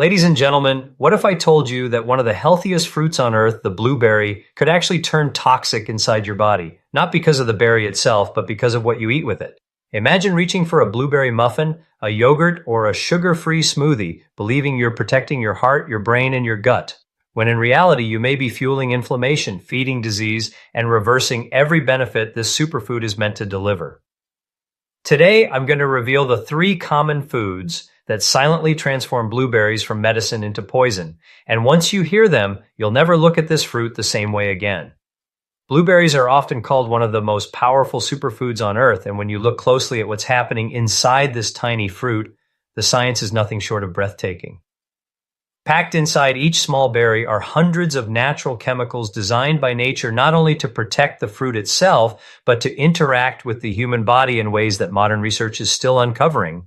Ladies and gentlemen, what if I told you that one of the healthiest fruits on earth, the blueberry, could actually turn toxic inside your body? Not because of the berry itself, but because of what you eat with it. Imagine reaching for a blueberry muffin, a yogurt, or a sugar-free smoothie, believing you're protecting your heart, your brain, and your gut, when in reality you may be fueling inflammation, feeding disease, and reversing every benefit this superfood is meant to deliver. Today, I'm going to reveal the 3 common foods that silently transform blueberries from medicine into poison. And once you hear them, you'll never look at this fruit the same way again. Blueberries are often called one of the most powerful superfoods on earth, and when you look closely at what's happening inside this tiny fruit, the science is nothing short of breathtaking. Packed inside each small berry are hundreds of natural chemicals designed by nature not only to protect the fruit itself, but to interact with the human body in ways that modern research is still uncovering.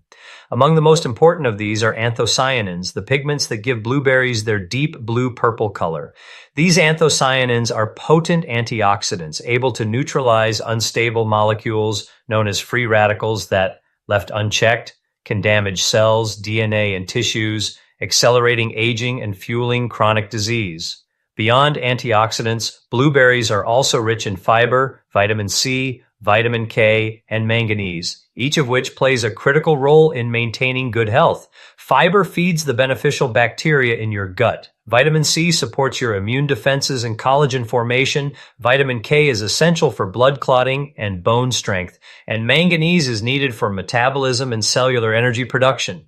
Among the most important of these are anthocyanins, the pigments that give blueberries their deep blue-purple color. These anthocyanins are potent antioxidants, able to neutralize unstable molecules known as free radicals that, left unchecked, can damage cells, DNA, and tissues, accelerating aging and fueling chronic disease. Beyond antioxidants, blueberries are also rich in fiber, vitamin C, vitamin K, and manganese, each of which plays a critical role in maintaining good health. Fiber feeds the beneficial bacteria in your gut. Vitamin C supports your immune defenses and collagen formation. Vitamin K is essential for blood clotting and bone strength, and manganese is needed for metabolism and cellular energy production.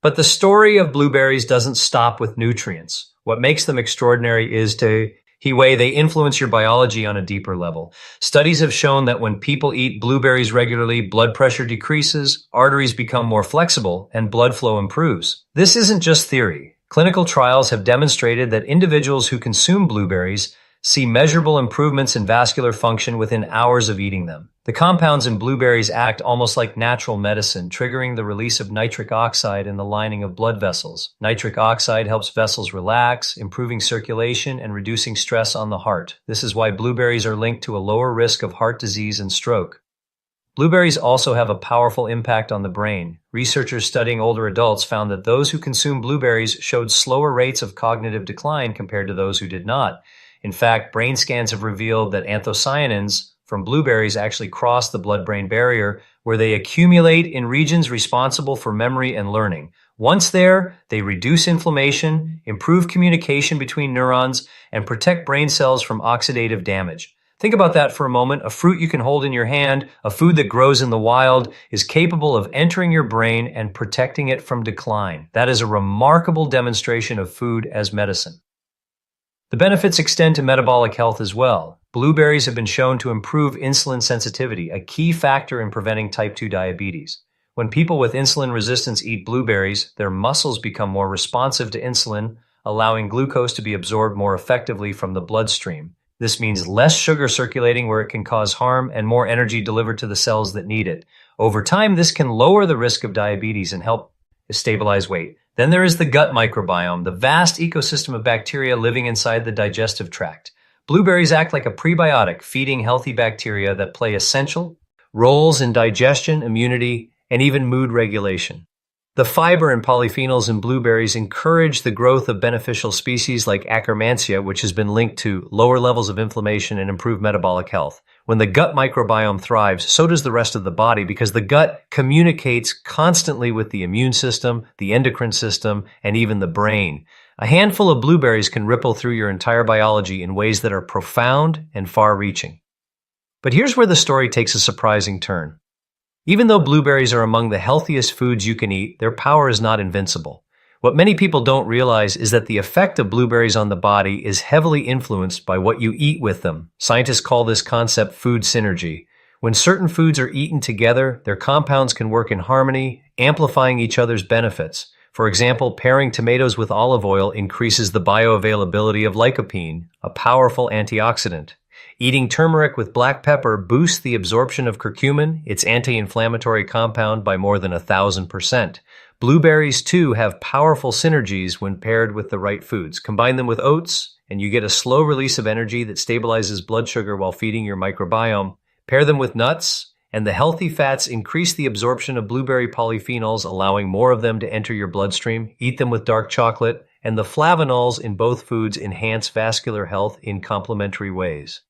But the story of blueberries doesn't stop with nutrients. What makes them extraordinary is the way they influence your biology on a deeper level. Studies have shown that when people eat blueberries regularly, blood pressure decreases, arteries become more flexible, and blood flow improves. This isn't just theory. Clinical trials have demonstrated that individuals who consume blueberries see measurable improvements in vascular function within hours of eating them. The compounds in blueberries act almost like natural medicine, triggering the release of nitric oxide in the lining of blood vessels. Nitric oxide helps vessels relax, improving circulation and reducing stress on the heart. This is why blueberries are linked to a lower risk of heart disease and stroke. Blueberries also have a powerful impact on the brain. Researchers studying older adults found that those who consumed blueberries showed slower rates of cognitive decline compared to those who did not. In fact, brain scans have revealed that anthocyanins from blueberries actually cross the blood-brain barrier, where they accumulate in regions responsible for memory and learning. Once there, they reduce inflammation, improve communication between neurons, and protect brain cells from oxidative damage. Think about that for a moment. A fruit you can hold in your hand, a food that grows in the wild, is capable of entering your brain and protecting it from decline. That is a remarkable demonstration of food as medicine. The benefits extend to metabolic health as well. Blueberries have been shown to improve insulin sensitivity, a key factor in preventing type 2 diabetes. When people with insulin resistance eat blueberries, their muscles become more responsive to insulin, allowing glucose to be absorbed more effectively from the bloodstream. This means less sugar circulating where it can cause harm and more energy delivered to the cells that need it. Over time, this can lower the risk of diabetes and help stabilize weight. Then there is the gut microbiome, the vast ecosystem of bacteria living inside the digestive tract. Blueberries act like a prebiotic, feeding healthy bacteria that play essential roles in digestion, immunity, and even mood regulation. The fiber and polyphenols in blueberries encourage the growth of beneficial species like Akkermansia, which has been linked to lower levels of inflammation and improved metabolic health. When the gut microbiome thrives, so does the rest of the body, because the gut communicates constantly with the immune system, the endocrine system, and even the brain. A handful of blueberries can ripple through your entire biology in ways that are profound and far-reaching. But here's where the story takes a surprising turn. Even though blueberries are among the healthiest foods you can eat, their power is not invincible. What many people don't realize is that the effect of blueberries on the body is heavily influenced by what you eat with them. Scientists call this concept food synergy. When certain foods are eaten together, their compounds can work in harmony, amplifying each other's benefits. For example, pairing tomatoes with olive oil increases the bioavailability of lycopene, a powerful antioxidant. Eating turmeric with black pepper boosts the absorption of curcumin, its anti-inflammatory compound, by more than 1,000%. Blueberries, too, have powerful synergies when paired with the right foods. Combine them with oats, and you get a slow release of energy that stabilizes blood sugar while feeding your microbiome. Pair them with nuts, And the healthy fats increase the absorption of blueberry polyphenols, allowing more of them to enter your bloodstream. Eat them with dark chocolate. And the flavonols in both foods enhance vascular health in complementary ways.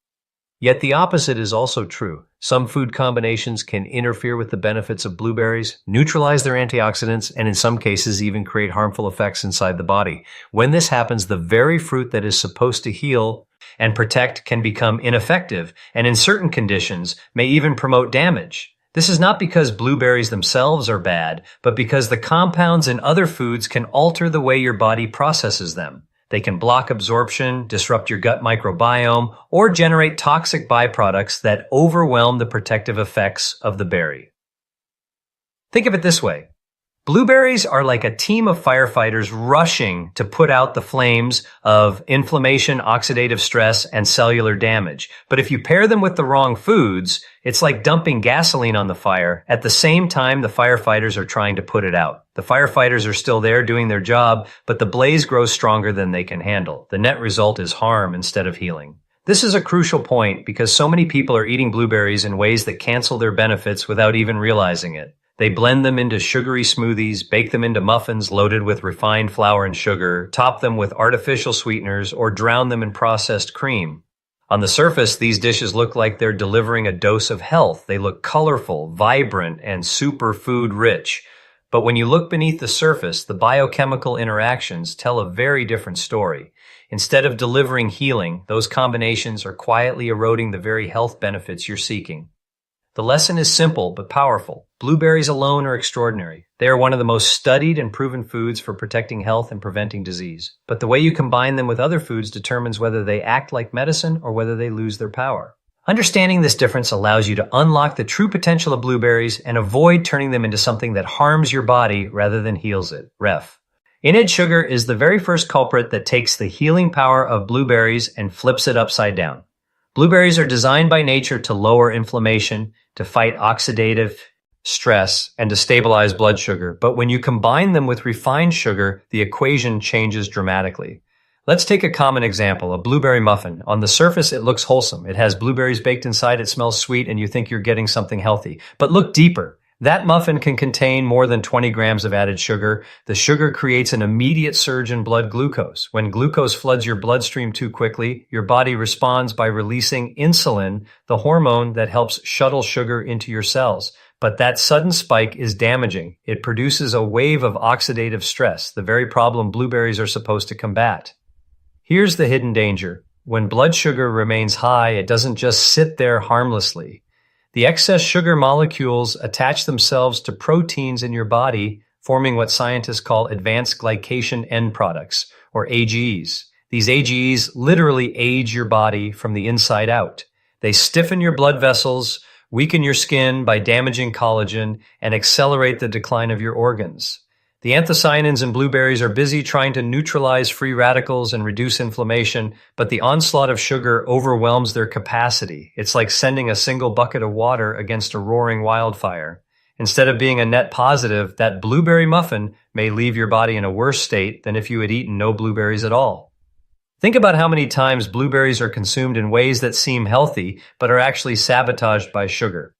Yet the opposite is also true. Some food combinations can interfere with the benefits of blueberries, neutralize their antioxidants, and in some cases even create harmful effects inside the body. When this happens, the very fruit that is supposed to heal and protect can become ineffective, and in certain conditions may even promote damage. This is not because blueberries themselves are bad, but because the compounds in other foods can alter the way your body processes them. They can block absorption, disrupt your gut microbiome, or generate toxic byproducts that overwhelm the protective effects of the berry. Think of it this way. Blueberries are like a team of firefighters rushing to put out the flames of inflammation, oxidative stress, and cellular damage. But if you pair them with the wrong foods, it's like dumping gasoline on the fire. At the same time, the firefighters are trying to put it out. The firefighters are still there doing their job, but the blaze grows stronger than they can handle. The net result is harm instead of healing. This is a crucial point because so many people are eating blueberries in ways that cancel their benefits without even realizing it. They blend them into sugary smoothies, bake them into muffins loaded with refined flour and sugar, top them with artificial sweeteners, or drown them in processed cream. On the surface, these dishes look like they're delivering a dose of health. They look colorful, vibrant, and superfood rich. But when you look beneath the surface, the biochemical interactions tell a very different story. Instead of delivering healing, those combinations are quietly eroding the very health benefits you're seeking. The lesson is simple but powerful. Blueberries alone are extraordinary. They are one of the most studied and proven foods for protecting health and preventing disease. But the way you combine them with other foods determines whether they act like medicine or whether they lose their power. Understanding this difference allows you to unlock the true potential of blueberries and avoid turning them into something that harms your body rather than heals it. Ref. Added sugar is the very first culprit that takes the healing power of blueberries and flips it upside down. Blueberries are designed by nature to lower inflammation, to fight oxidative stress, and to stabilize blood sugar. But when you combine them with refined sugar, the equation changes dramatically. Let's take a common example, a blueberry muffin. On the surface, it looks wholesome. It has blueberries baked inside, it smells sweet, and you think you're getting something healthy. But look deeper. That muffin can contain more than 20 grams of added sugar. The sugar creates an immediate surge in blood glucose. When glucose floods your bloodstream too quickly, your body responds by releasing insulin, the hormone that helps shuttle sugar into your cells. But that sudden spike is damaging. It produces a wave of oxidative stress, the very problem blueberries are supposed to combat. Here's the hidden danger. When blood sugar remains high, it doesn't just sit there harmlessly. The excess sugar molecules attach themselves to proteins in your body, forming what scientists call advanced glycation end products, or AGEs. These AGEs literally age your body from the inside out. They stiffen your blood vessels, weaken your skin by damaging collagen, and accelerate the decline of your organs. The anthocyanins in blueberries are busy trying to neutralize free radicals and reduce inflammation, but the onslaught of sugar overwhelms their capacity. It's like sending a single bucket of water against a roaring wildfire. Instead of being a net positive, that blueberry muffin may leave your body in a worse state than if you had eaten no blueberries at all. Think about how many times blueberries are consumed in ways that seem healthy, but are actually sabotaged by sugar.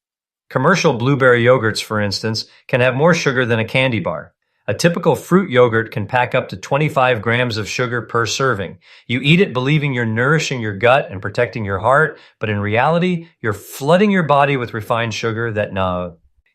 Commercial blueberry yogurts, for instance, can have more sugar than a candy bar. A typical fruit yogurt can pack up to 25 grams of sugar per serving. You eat it believing you're nourishing your gut and protecting your heart, but in reality, you're flooding your body with refined sugar that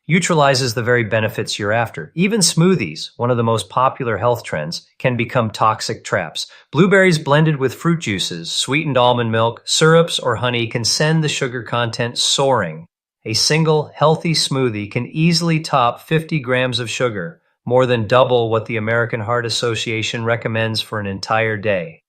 neutralizes the very benefits you're after. Even smoothies, one of the most popular health trends, can become toxic traps. Blueberries blended with fruit juices, sweetened almond milk, syrups, or honey can send the sugar content soaring. A single healthy smoothie can easily top 50 grams of sugar, more than double what the American Heart Association recommends for an entire day.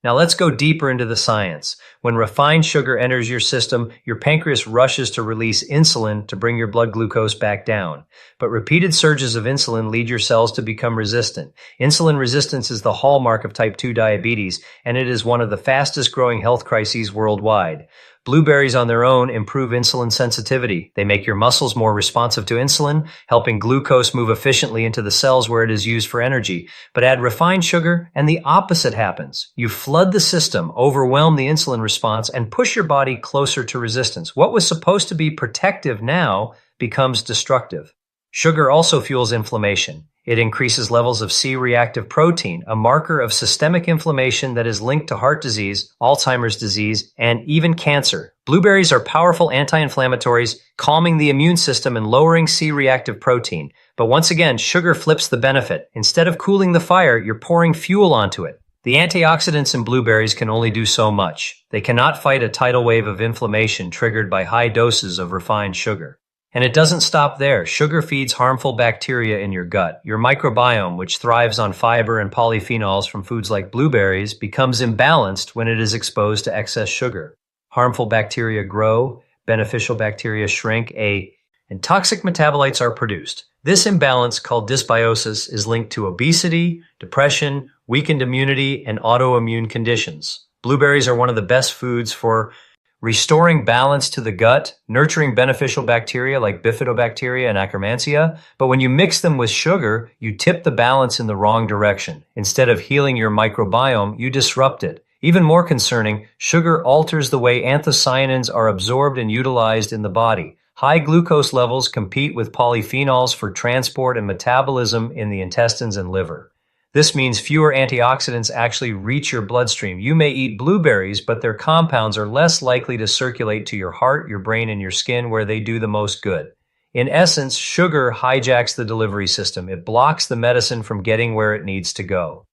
Now let's go deeper into the science. When refined sugar enters your system, your pancreas rushes to release insulin to bring your blood glucose back down. But repeated surges of insulin lead your cells to become resistant. Insulin resistance is the hallmark of type 2 diabetes, and it is one of the fastest growing health crises worldwide. Blueberries on their own improve insulin sensitivity. They make your muscles more responsive to insulin, helping glucose move efficiently into the cells where it is used for energy. But add refined sugar and the opposite happens. You flood the system, overwhelm the insulin response, and push your body closer to resistance. What was supposed to be protective now becomes destructive. Sugar also fuels inflammation. It increases levels of C-reactive protein, a marker of systemic inflammation that is linked to heart disease, Alzheimer's disease, and even cancer. Blueberries are powerful anti-inflammatories, calming the immune system and lowering C-reactive protein. But once again, sugar flips the benefit. Instead of cooling the fire, you're pouring fuel onto it. The antioxidants in blueberries can only do so much. They cannot fight a tidal wave of inflammation triggered by high doses of refined sugar. And it doesn't stop there. Sugar feeds harmful bacteria in your gut. Your microbiome, which thrives on fiber and polyphenols from foods like blueberries, becomes imbalanced when it is exposed to excess sugar. Harmful bacteria grow, beneficial bacteria shrink, and toxic metabolites are produced. This imbalance, called dysbiosis, is linked to obesity, depression, weakened immunity, and autoimmune conditions. Blueberries are one of the best foods for restoring balance to the gut, nurturing beneficial bacteria like bifidobacteria and Akkermansia. But when you mix them with sugar, you tip the balance in the wrong direction. Instead of healing your microbiome, you disrupt it. Even more concerning, sugar alters the way anthocyanins are absorbed and utilized in the body. High glucose levels compete with polyphenols for transport and metabolism in the intestines and liver. This means fewer antioxidants actually reach your bloodstream. You may eat blueberries, but their compounds are less likely to circulate to your heart, your brain, and your skin where they do the most good. In essence, sugar hijacks the delivery system. It blocks the medicine from getting where it needs to go.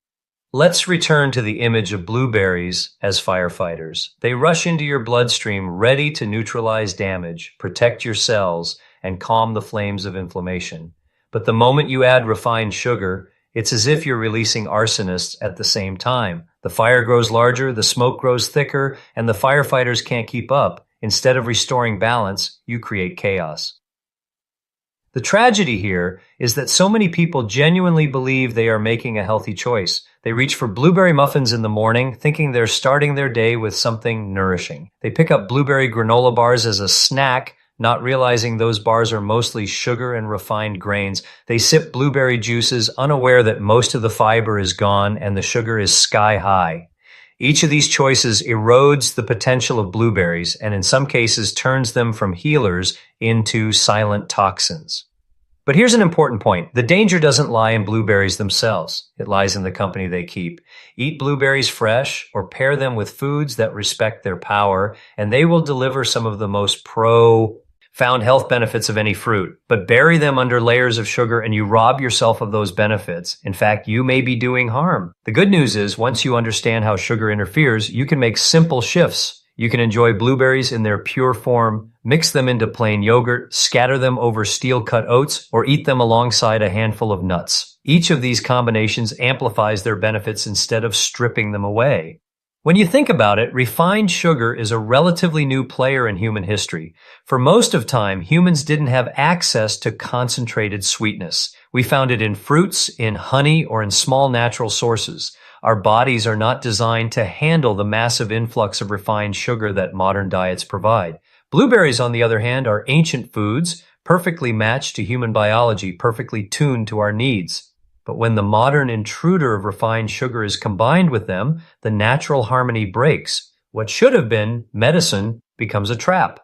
Let's return to the image of blueberries as firefighters. They rush into your bloodstream ready to neutralize damage, protect your cells, and calm the flames of inflammation. But the moment you add refined sugar, it's as if you're releasing arsonists at the same time. The fire grows larger, the smoke grows thicker, and the firefighters can't keep up. Instead of restoring balance, you create chaos. The tragedy here is that so many people genuinely believe they are making a healthy choice. They reach for blueberry muffins in the morning, thinking they're starting their day with something nourishing. They pick up blueberry granola bars as a snack, not realizing those bars are mostly sugar and refined grains. They sip blueberry juices, unaware that most of the fiber is gone and the sugar is sky high. Each of these choices erodes the potential of blueberries and in some cases turns them from healers into silent toxins. But here's an important point. The danger doesn't lie in blueberries themselves. It lies in the company they keep. Eat blueberries fresh or pair them with foods that respect their power, and they will deliver some of the most profound health benefits of any fruit. But bury them under layers of sugar and you rob yourself of those benefits. In fact, you may be doing harm. The good news is, once you understand how sugar interferes, you can make simple shifts. You can enjoy blueberries in their pure form, mix them into plain yogurt, scatter them over steel-cut oats, or eat them alongside a handful of nuts. Each of these combinations amplifies their benefits instead of stripping them away. When you think about it, refined sugar is a relatively new player in human history. For most of time, humans didn't have access to concentrated sweetness. We found it in fruits, in honey, or in small natural sources. Our bodies are not designed to handle the massive influx of refined sugar that modern diets provide. Blueberries, on the other hand, are ancient foods, perfectly matched to human biology, perfectly tuned to our needs. But when the modern intruder of refined sugar is combined with them, the natural harmony breaks. What should have been medicine becomes a trap.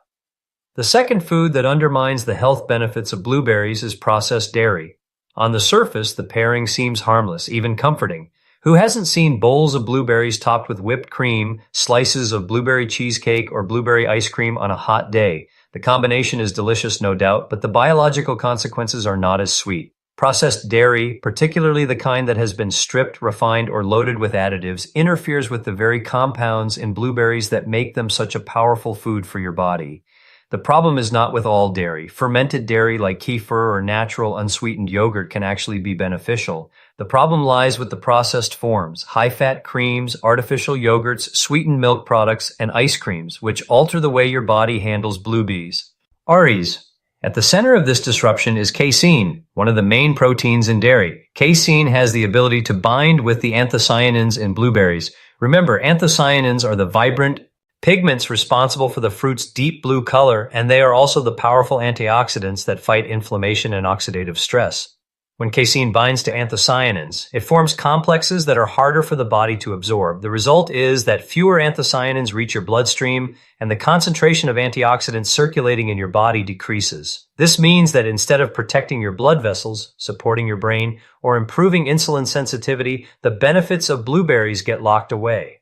The second food that undermines the health benefits of blueberries is processed dairy. On the surface, the pairing seems harmless, even comforting. Who hasn't seen bowls of blueberries topped with whipped cream, slices of blueberry cheesecake, or blueberry ice cream on a hot day? The combination is delicious, no doubt, but the biological consequences are not as sweet. Processed dairy, particularly the kind that has been stripped, refined, or loaded with additives, interferes with the very compounds in blueberries that make them such a powerful food for your body. The problem is not with all dairy. Fermented dairy like kefir or natural unsweetened yogurt can actually be beneficial. The problem lies with the processed forms, high-fat creams, artificial yogurts, sweetened milk products, and ice creams, which alter the way your body handles blueberries. ARIs. At the center of this disruption is casein, one of the main proteins in dairy. Casein has the ability to bind with the anthocyanins in blueberries. Remember, anthocyanins are the vibrant, pigments responsible for the fruit's deep blue color, and they are also the powerful antioxidants that fight inflammation and oxidative stress. When casein binds to anthocyanins, it forms complexes that are harder for the body to absorb. The result is that fewer anthocyanins reach your bloodstream, and the concentration of antioxidants circulating in your body decreases. This means that instead of protecting your blood vessels, supporting your brain, or improving insulin sensitivity, the benefits of blueberries get locked away.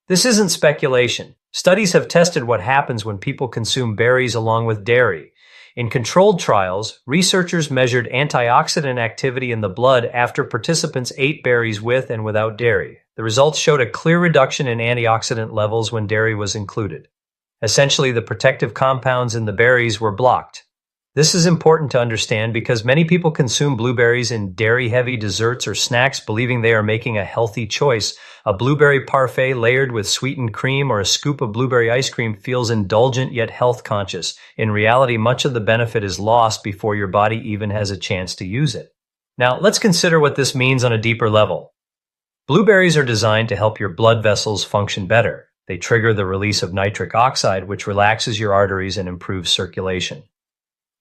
This isn't speculation. Studies have tested what happens when people consume berries along with dairy. In controlled trials, researchers measured antioxidant activity in the blood after participants ate berries with and without dairy. The results showed a clear reduction in antioxidant levels when dairy was included. Essentially, the protective compounds in the berries were blocked. This is important to understand because many people consume blueberries in dairy-heavy desserts or snacks believing they are making a healthy choice. A blueberry parfait layered with sweetened cream or a scoop of blueberry ice cream feels indulgent yet health-conscious. In reality, much of the benefit is lost before your body even has a chance to use it. Now, let's consider what this means on a deeper level. Blueberries are designed to help your blood vessels function better. They trigger the release of nitric oxide, which relaxes your arteries and improves circulation.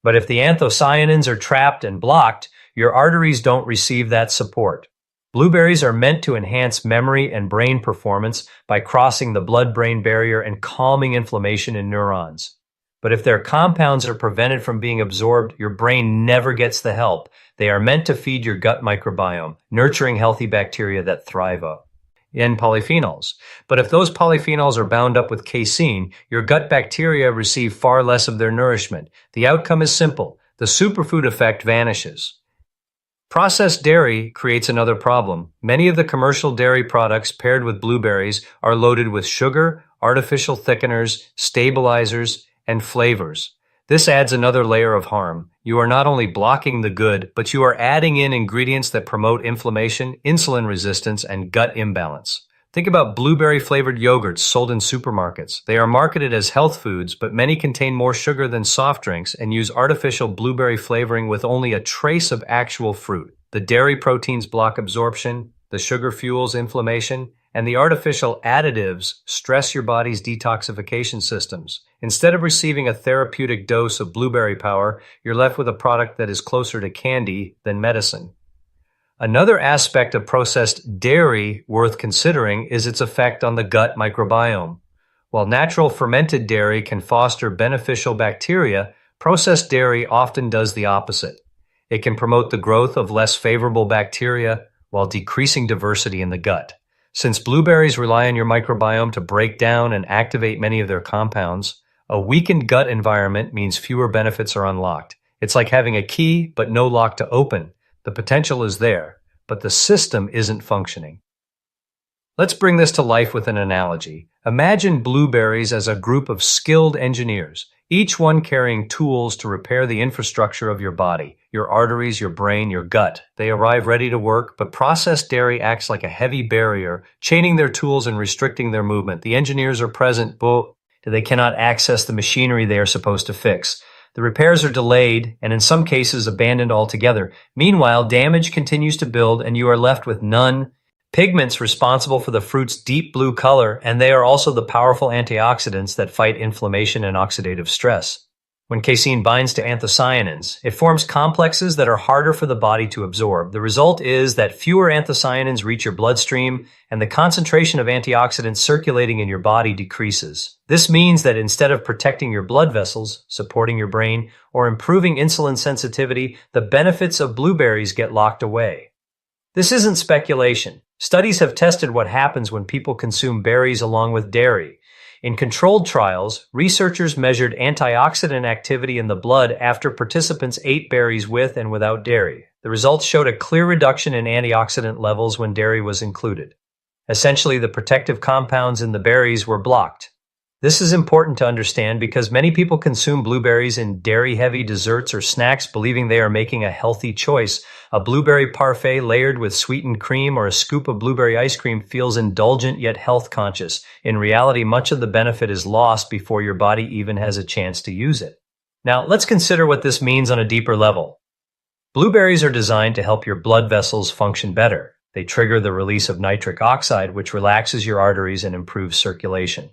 But if the anthocyanins are trapped and blocked, your arteries don't receive that support. Blueberries are meant to enhance memory and brain performance by crossing the blood-brain barrier and calming inflammation in neurons. But if their compounds are prevented from being absorbed, your brain never gets the help. They are meant to feed your gut microbiome, nurturing healthy bacteria that thrive in polyphenols. But if those polyphenols are bound up with casein, your gut bacteria receive far less of their nourishment. The outcome is simple. The superfood effect vanishes. Processed dairy creates another problem. Many of the commercial dairy products paired with blueberries are loaded with sugar, artificial thickeners, stabilizers, and flavors. This adds another layer of harm. You are not only blocking the good, but you are adding in ingredients that promote inflammation, insulin resistance, and gut imbalance. Think about blueberry-flavored yogurts sold in supermarkets. They are marketed as health foods, but many contain more sugar than soft drinks and use artificial blueberry flavoring with only a trace of actual fruit. The dairy proteins block absorption, the sugar fuels inflammation, and the artificial additives stress your body's detoxification systems. Instead of receiving a therapeutic dose of blueberry power, you're left with a product that is closer to candy than medicine. Another aspect of processed dairy worth considering is its effect on the gut microbiome. While natural fermented dairy can foster beneficial bacteria, processed dairy often does the opposite. It can promote the growth of less favorable bacteria while decreasing diversity in the gut. Since blueberries rely on your microbiome to break down and activate many of their compounds, a weakened gut environment means fewer benefits are unlocked. It's like having a key but no lock to open. The potential is there, but the system isn't functioning. Let's bring this to life with an analogy. Imagine blueberries as a group of skilled engineers, each one carrying tools to repair the infrastructure of your body, your arteries, your brain, your gut. They arrive ready to work, but processed dairy acts like a heavy barrier, chaining their tools and restricting their movement. The engineers are present, but they cannot access the machinery they are supposed to fix. The repairs are delayed and in some cases abandoned altogether. Meanwhile, damage continues to build and you are left with none. Pigments responsible for the fruit's deep blue color, and they are also the powerful antioxidants that fight inflammation and oxidative stress. When casein binds to anthocyanins, it forms complexes that are harder for the body to absorb. The result is that fewer anthocyanins reach your bloodstream, and the concentration of antioxidants circulating in your body decreases. This means that instead of protecting your blood vessels, supporting your brain, or improving insulin sensitivity, the benefits of blueberries get locked away. This isn't speculation. Studies have tested what happens when people consume berries along with dairy. In controlled trials, researchers measured antioxidant activity in the blood after participants ate berries with and without dairy. The results showed a clear reduction in antioxidant levels when dairy was included. Essentially, the protective compounds in the berries were blocked. This is important to understand because many people consume blueberries in dairy-heavy desserts or snacks believing they are making a healthy choice. A blueberry parfait layered with sweetened cream or a scoop of blueberry ice cream feels indulgent yet health-conscious. In reality, much of the benefit is lost before your body even has a chance to use it. Now, let's consider what this means on a deeper level. Blueberries are designed to help your blood vessels function better. They trigger the release of nitric oxide, which relaxes your arteries and improves circulation.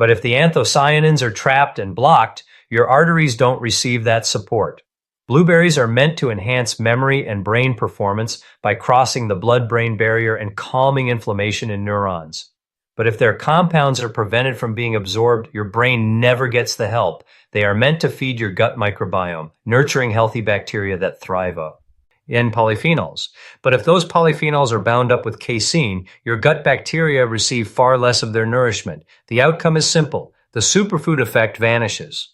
But if the anthocyanins are trapped and blocked, your arteries don't receive that support. Blueberries are meant to enhance memory and brain performance by crossing the blood-brain barrier and calming inflammation in neurons. But if their compounds are prevented from being absorbed, your brain never gets the help. They are meant to feed your gut microbiome, nurturing healthy bacteria that thrive in polyphenols. But if those polyphenols are bound up with casein, your gut bacteria receive far less of their nourishment. The outcome is simple. The superfood effect vanishes.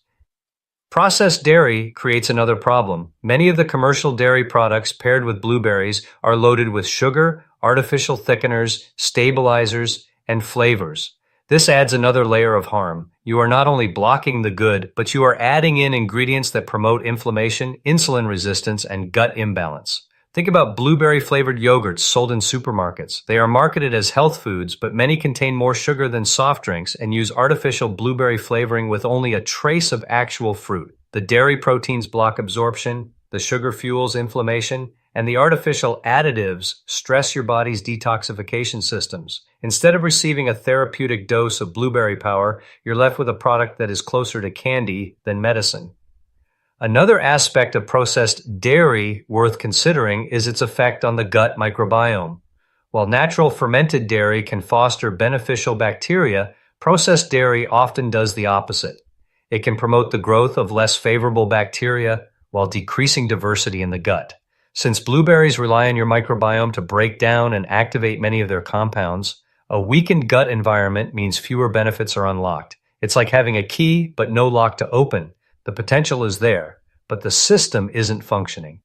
Processed dairy creates another problem. Many of the commercial dairy products paired with blueberries are loaded with sugar, artificial thickeners, stabilizers, and flavors. This adds another layer of harm. You are not only blocking the good, but you are adding in ingredients that promote inflammation, insulin resistance, and gut imbalance. Think about blueberry-flavored yogurts sold in supermarkets. They are marketed as health foods, but many contain more sugar than soft drinks and use artificial blueberry flavoring with only a trace of actual fruit. The dairy proteins block absorption, the sugar fuels inflammation, and the artificial additives stress your body's detoxification systems. Instead of receiving a therapeutic dose of blueberry power, you're left with a product that is closer to candy than medicine. Another aspect of processed dairy worth considering is its effect on the gut microbiome. While natural fermented dairy can foster beneficial bacteria, processed dairy often does the opposite. It can promote the growth of less favorable bacteria while decreasing diversity in the gut. Since blueberries rely on your microbiome to break down and activate many of their compounds, a weakened gut environment means fewer benefits are unlocked. It's like having a key but no lock to open. The potential is there, but the system isn't functioning.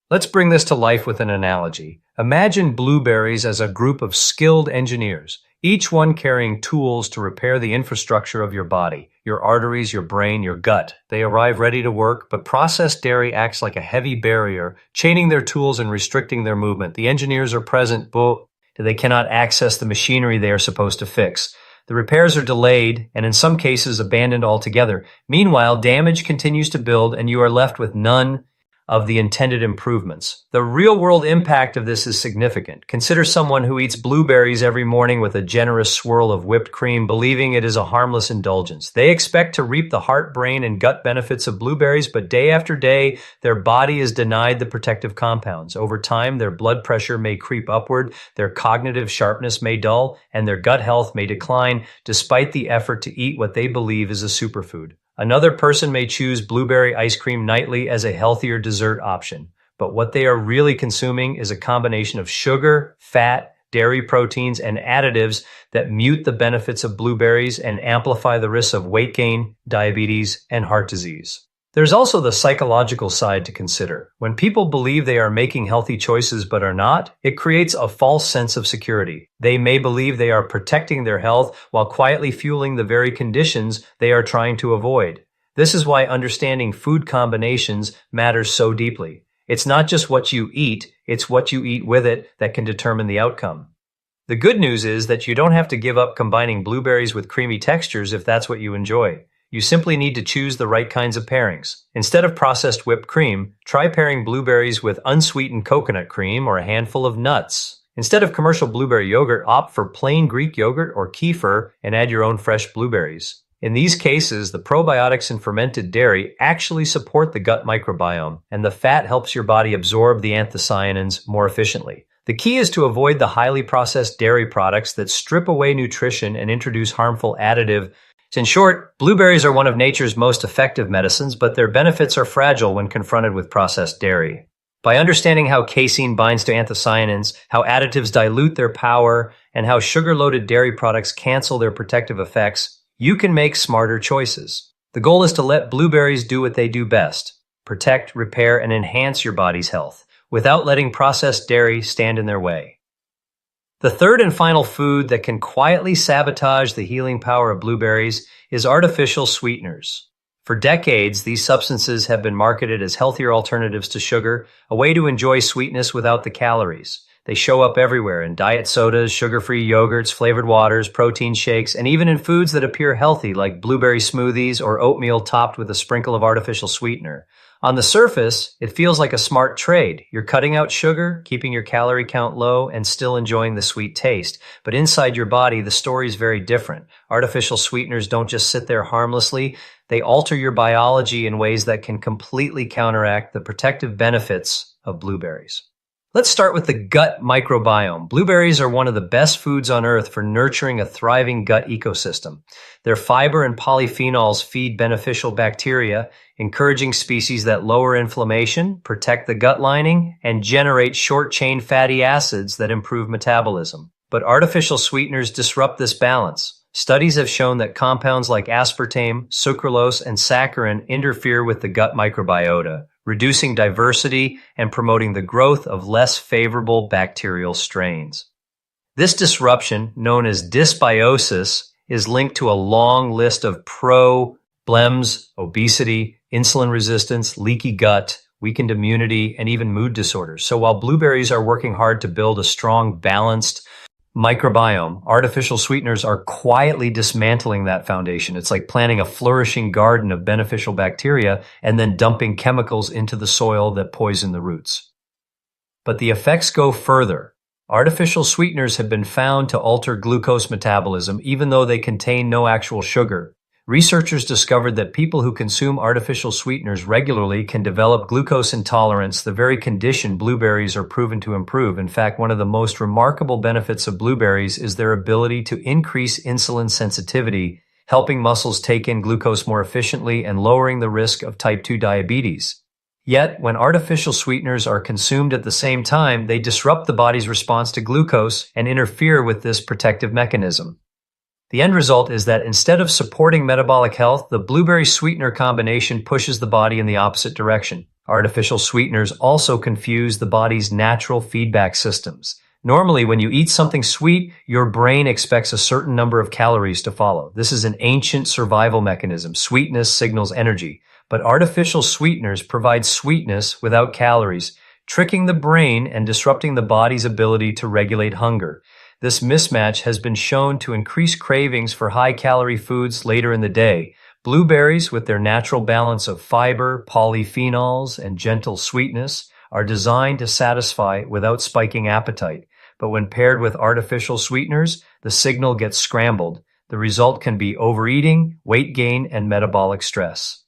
Let's bring this to life with an analogy. Imagine blueberries as a group of skilled engineers, each one carrying tools to repair the infrastructure of your body, your arteries, your brain, your gut. They arrive ready to work, but processed dairy acts like a heavy barrier, chaining their tools and restricting their movement. The engineers are present, but they cannot access the machinery they are supposed to fix. The repairs are delayed and in some cases abandoned altogether. Meanwhile, damage continues to build and you are left with none of the intended improvements. The real-world impact of this is significant. Consider someone who eats blueberries every morning with a generous swirl of whipped cream, believing it is a harmless indulgence. They expect to reap the heart, brain, and gut benefits of blueberries, but day after day, their body is denied the protective compounds. Over time, their blood pressure may creep upward, their cognitive sharpness may dull, and their gut health may decline, despite the effort to eat what they believe is a superfood. Another person may choose blueberry ice cream nightly as a healthier dessert option, but what they are really consuming is a combination of sugar, fat, dairy proteins, and additives that mute the benefits of blueberries and amplify the risks of weight gain, diabetes, and heart disease. There's also the psychological side to consider. When people believe they are making healthy choices but are not, it creates a false sense of security. They may believe they are protecting their health while quietly fueling the very conditions they are trying to avoid. This is why understanding food combinations matters so deeply. It's not just what you eat, it's what you eat with it that can determine the outcome. The good news is that you don't have to give up combining blueberries with creamy textures if that's what you enjoy. You simply need to choose the right kinds of pairings. Instead of processed whipped cream, try pairing blueberries with unsweetened coconut cream or a handful of nuts. Instead of commercial blueberry yogurt, opt for plain Greek yogurt or kefir and add your own fresh blueberries. In these cases, the probiotics in fermented dairy actually support the gut microbiome, and the fat helps your body absorb the anthocyanins more efficiently. The key is to avoid the highly processed dairy products that strip away nutrition and introduce harmful additives. In short, blueberries are one of nature's most effective medicines, but their benefits are fragile when confronted with processed dairy. By understanding how casein binds to anthocyanins, how additives dilute their power, and how sugar-loaded dairy products cancel their protective effects, you can make smarter choices. The goal is to let blueberries do what they do best: protect, repair, and enhance your body's health, without letting processed dairy stand in their way. The third and final food that can quietly sabotage the healing power of blueberries is artificial sweeteners. For decades, these substances have been marketed as healthier alternatives to sugar, a way to enjoy sweetness without the calories. They show up everywhere in diet sodas, sugar-free yogurts, flavored waters, protein shakes, and even in foods that appear healthy like blueberry smoothies or oatmeal topped with a sprinkle of artificial sweetener. On the surface, it feels like a smart trade. You're cutting out sugar, keeping your calorie count low, and still enjoying the sweet taste. But inside your body, the story is very different. Artificial sweeteners don't just sit there harmlessly. They alter your biology in ways that can completely counteract the protective benefits of blueberries. Let's start with the gut microbiome. Blueberries are one of the best foods on earth for nurturing a thriving gut ecosystem. Their fiber and polyphenols feed beneficial bacteria, encouraging species that lower inflammation, protect the gut lining, and generate short-chain fatty acids that improve metabolism. But artificial sweeteners disrupt this balance. Studies have shown that compounds like aspartame, sucralose, and saccharin interfere with the gut microbiota, reducing diversity and promoting the growth of less favorable bacterial strains. This disruption, known as dysbiosis, is linked to a long list of problems: obesity, insulin resistance, leaky gut, weakened immunity, and even mood disorders. So while blueberries are working hard to build a strong, balanced microbiome, artificial sweeteners are quietly dismantling that foundation. It's like planting a flourishing garden of beneficial bacteria and then dumping chemicals into the soil that poison the roots. But the effects go further. Artificial sweeteners have been found to alter glucose metabolism, even though they contain no actual sugar. Researchers discovered that people who consume artificial sweeteners regularly can develop glucose intolerance, the very condition blueberries are proven to improve. In fact, one of the most remarkable benefits of blueberries is their ability to increase insulin sensitivity, helping muscles take in glucose more efficiently and lowering the risk of type 2 diabetes. Yet, when artificial sweeteners are consumed at the same time, they disrupt the body's response to glucose and interfere with this protective mechanism. The end result is that instead of supporting metabolic health, the blueberry sweetener combination pushes the body in the opposite direction. Artificial sweeteners also confuse the body's natural feedback systems. Normally, when you eat something sweet, your brain expects a certain number of calories to follow. This is an ancient survival mechanism. Sweetness signals energy. But artificial sweeteners provide sweetness without calories, tricking the brain and disrupting the body's ability to regulate hunger. This mismatch has been shown to increase cravings for high-calorie foods later in the day. Blueberries, with their natural balance of fiber, polyphenols, and gentle sweetness, are designed to satisfy without spiking appetite. But when paired with artificial sweeteners, the signal gets scrambled. The result can be overeating, weight gain, and metabolic stress.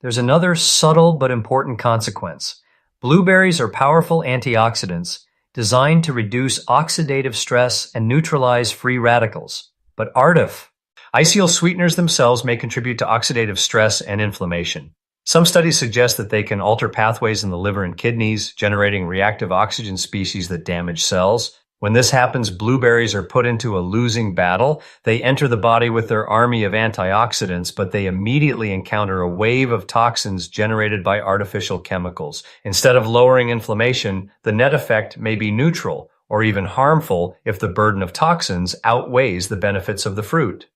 There's another subtle but important consequence. Blueberries are powerful antioxidants designed to reduce oxidative stress and neutralize free radicals. But artificial sweeteners themselves may contribute to oxidative stress and inflammation. Some studies suggest that they can alter pathways in the liver and kidneys, generating reactive oxygen species that damage cells. When this happens, blueberries are put into a losing battle. They enter the body with their army of antioxidants, but they immediately encounter a wave of toxins generated by artificial chemicals. Instead of lowering inflammation, the net effect may be neutral or even harmful if the burden of toxins outweighs the benefits of the fruit.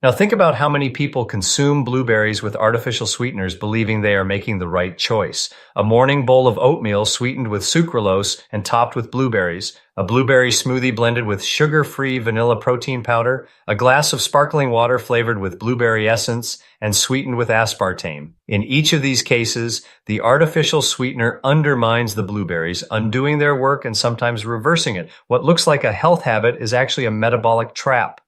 Now think about how many people consume blueberries with artificial sweeteners believing they are making the right choice. A morning bowl of oatmeal sweetened with sucralose and topped with blueberries, a blueberry smoothie blended with sugar-free vanilla protein powder, a glass of sparkling water flavored with blueberry essence and sweetened with aspartame. In each of these cases, the artificial sweetener undermines the blueberries, undoing their work and sometimes reversing it. What looks like a health habit is actually a metabolic trap.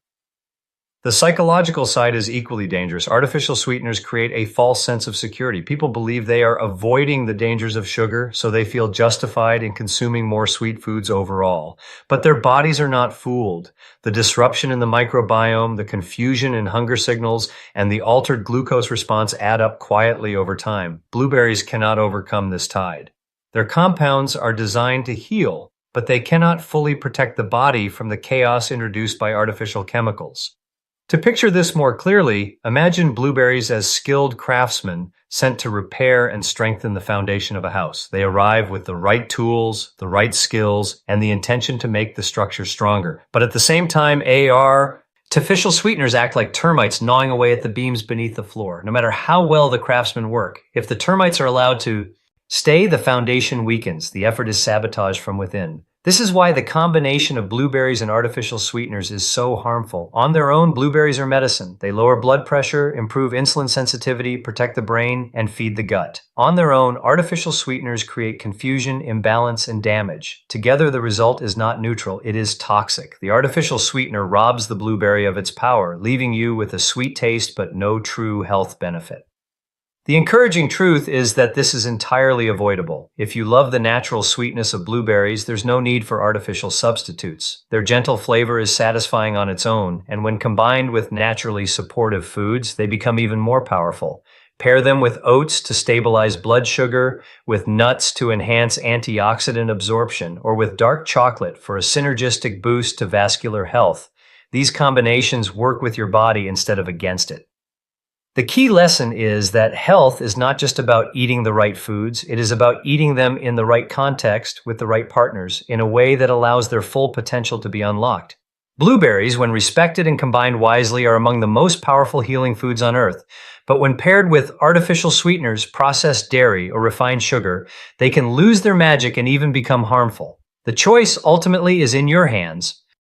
The psychological side is equally dangerous. Artificial sweeteners create a false sense of security. People believe they are avoiding the dangers of sugar, so they feel justified in consuming more sweet foods overall. But their bodies are not fooled. The disruption in the microbiome, the confusion in hunger signals, and the altered glucose response add up quietly over time. Blueberries cannot overcome this tide. Their compounds are designed to heal, but they cannot fully protect the body from the chaos introduced by artificial chemicals. To picture this more clearly, imagine blueberries as skilled craftsmen sent to repair and strengthen the foundation of a house. They arrive with the right tools, the right skills, and the intention to make the structure stronger. But at the same time, artificial sweeteners act like termites gnawing away at the beams beneath the floor. No matter how well the craftsmen work, if the termites are allowed to Stay, the foundation weakens. The effort is sabotage from within. This is why the combination of blueberries and artificial sweeteners is so harmful. On their own, blueberries are medicine. They lower blood pressure, improve insulin sensitivity, protect the brain, and feed the gut. On their own, artificial sweeteners create confusion, imbalance, and damage. Together, the result is not neutral, it is toxic. The artificial sweetener robs the blueberry of its power, leaving you with a sweet taste but no true health benefit. The encouraging truth is that this is entirely avoidable. If you love the natural sweetness of blueberries, there's no need for artificial substitutes. Their gentle flavor is satisfying on its own, and when combined with naturally supportive foods, they become even more powerful. Pair them with oats to stabilize blood sugar, with nuts to enhance antioxidant absorption, or with dark chocolate for a synergistic boost to vascular health. These combinations work with your body instead of against it. The key lesson is that health is not just about eating the right foods, it is about eating them in the right context with the right partners in a way that allows their full potential to be unlocked. Blueberries, when respected and combined wisely, are among the most powerful healing foods on earth. But when paired with artificial sweeteners, processed dairy, or refined sugar, they can lose their magic and even become harmful. The choice ultimately is in your hands.